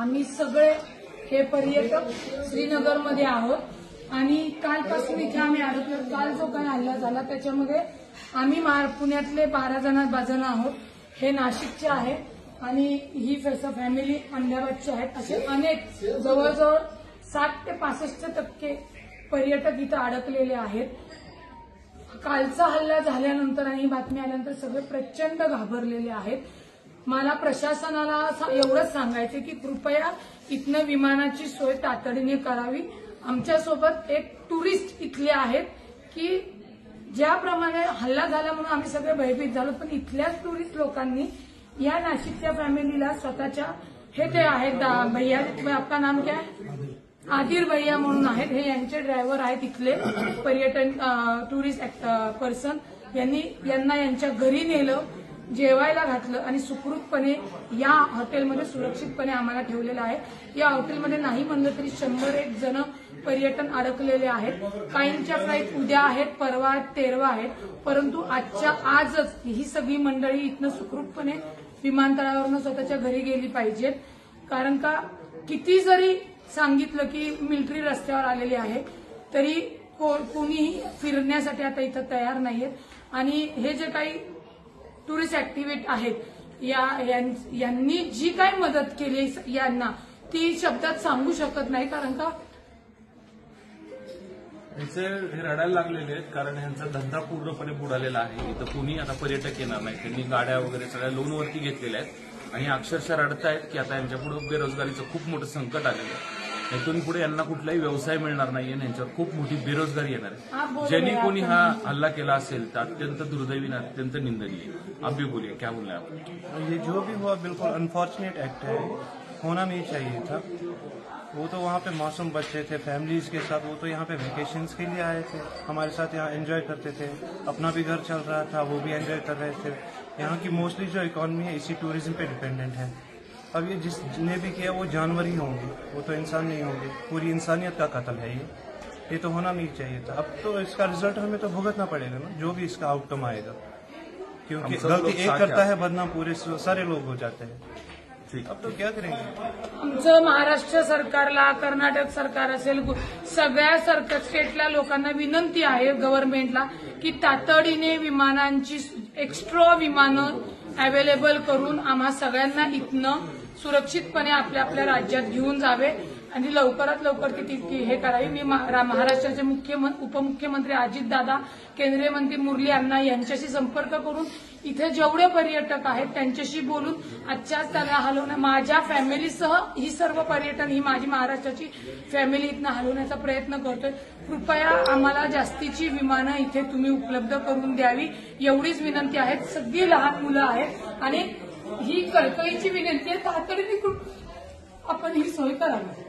आम्ही सगळे हे पर्यटक श्रीनगरमध्ये आहोत आणि कालपासून इथे आम्ही अडकलो। काल जो काही हल्ला झाला त्याच्यामध्ये आम्ही पुण्यातले 12 जण आहोत, हे नाशिकचे आहे आणि ही फॅमिली अहमदाबादची आहेत। असे अनेक जवळजवळ 60 ते 65% पर्यटक इथं अडकलेले आहेत। कालचा हल्ला झाल्यानंतर आणि बातमी आल्यानंतर सगळे प्रचंड घाबरलेले आहेत। मला प्रशासनाला एवढंच सांगायचं की कृपया इथनं विमानाची सोय तातडीने करावी। आमच्यासोबत एक टुरिस्ट इथले आहेत की ज्याप्रमाणे हल्ला झाला म्हणून आम्ही सगळे भयभीत झालो, पण इथल्याच टुरिस्ट लोकांनी या नाशिकच्या फॅमिलीला स्वतःच्या हे ते आहेत भैया, आपका नाम क्या है? आदिर भैया म्हणून आहेत, हे यांचे ड्रायव्हर आहेत इथले पर्यटन टुरिस्ट पर्सन। यांना यांच्या घरी नेलं, जेवायला घातलं आणि सुखरूपपणे या हॉटेलमध्ये सुरक्षितपणे आम्हाला ठेवलेलं आहे। या हॉटेलमध्ये नाही म्हणलं तरी 101 जण पर्यटन अडकलेले आहेत। काहींच्या फ्लाईट उद्या आहेत, परवा 13 आहेत, परंतु आजच ही सगळी मंडळी इथनं सुखरूपपणे विमानतळावरून स्वतःच्या घरी गेली पाहिजेत। कारण का किती जरी सांगितलं की मिलिटरी रस्त्यावर आलेली आहे तरी कोणीही फिरण्यासाठी आता इथं तयार नाहीयेत आणि हे जे काही टुरिस्ट ऍक्टिव्हिटी आहेत यांनी जी काही मदत केली यांना ती शब्दात सांगू शकत नाही। कारण का हे रडायला लागलेले आहेत, कारण यांचा धंदा पूर्णपणे बुडालेला आहे। इथं कुणी आता पर्यटक येणार नाही, त्यांनी गाड्या वगैरे सगळ्या लोनवरती घेतलेल्या आहेत आणि अक्षरशः रडतायत की आता यांच्यापुढे बेरोजगारीचं खूप मोठं संकट आलेलं आहे। इथून पुढे यांना कुठलाही व्यवसाय मिळणार नाहीये, यांच्यावर खूप मोठी बेरोजगारी येणार आहे। ज्यांनी कोणी हा हल्ला केला असेल तर अत्यंत दुर्दैवी, अत्यंत निंदनीय। आप भी बोलिए, क्या बोलना है आप? ये जो भी हुआ बिल्कुल अनफॉर्चुनेट एक्ट है, होना नहीं चाहिए था। वो तो वहाँ पे मासूम बच्चे थे फैमिलीज के साथ, वो तो यहाँ पे वेकेशंस के लिए आए थे, हमारे साथ यहाँ एंजॉय करते थे, अपना भी घर चल रहा था, वो भी एंजॉय कर रहे थे। यहाँ की मोस्टली जो इकॉनमी है इसी टूरिज्म पे डिपेंडेंट है। अब ये जिसने भी किया वो जानवर ही होंगे, वो तो इंसान नहीं होंगे। पूरी इंसानियत का कत्ल है ये तो होना नहीं चाहिए था। अब तो इसका रिजल्ट हमें तो भुगतना पड़ेगा ना, जो भी इसका आउटकम आएगा, क्योंकि गलती एक करता है बदनाम पूरे सारे लोग हो जाते हैं। अब तो क्या करेंगे? आमचं महाराष्ट्र सरकारला, कर्नाटक सरकार असेल, सगळ्या स्टेटला लोकांना विनंती आहे गव्हर्नमेंटला की तातडीने विमानांची एक्स्ट्रा विमानं अवेलेबल करून आम्हा सगळ्यांना इथनं सुरक्षितपणे आपल्या आपल्या राज्यात घेऊन जावे आणि लवकरात लवकर ती हे करावी। मी महाराष्ट्राचे उपमुख्यमंत्री अजितदादा, केंद्रीय मंत्री मुरली अण्णा यांच्याशी संपर्क करून इथे जेवढे पर्यटक आहेत त्यांच्याशी बोलून आजच्याच त्यांना हलवणं, माझ्या फॅमिलीसह ही सर्व पर्यटन ही माझी महाराष्ट्राची फॅमिली इथनं हलवण्याचा प्रयत्न करतोय। कृपया आम्हाला जास्तीची विमानं इथे तुम्ही उपलब्ध करून द्यावी एवढीच विनंती आहे। सगळी लहान मुलं आहेत आणि ही कळकळीची विनंती आहे, तातडीने आपण ही सोय करावी।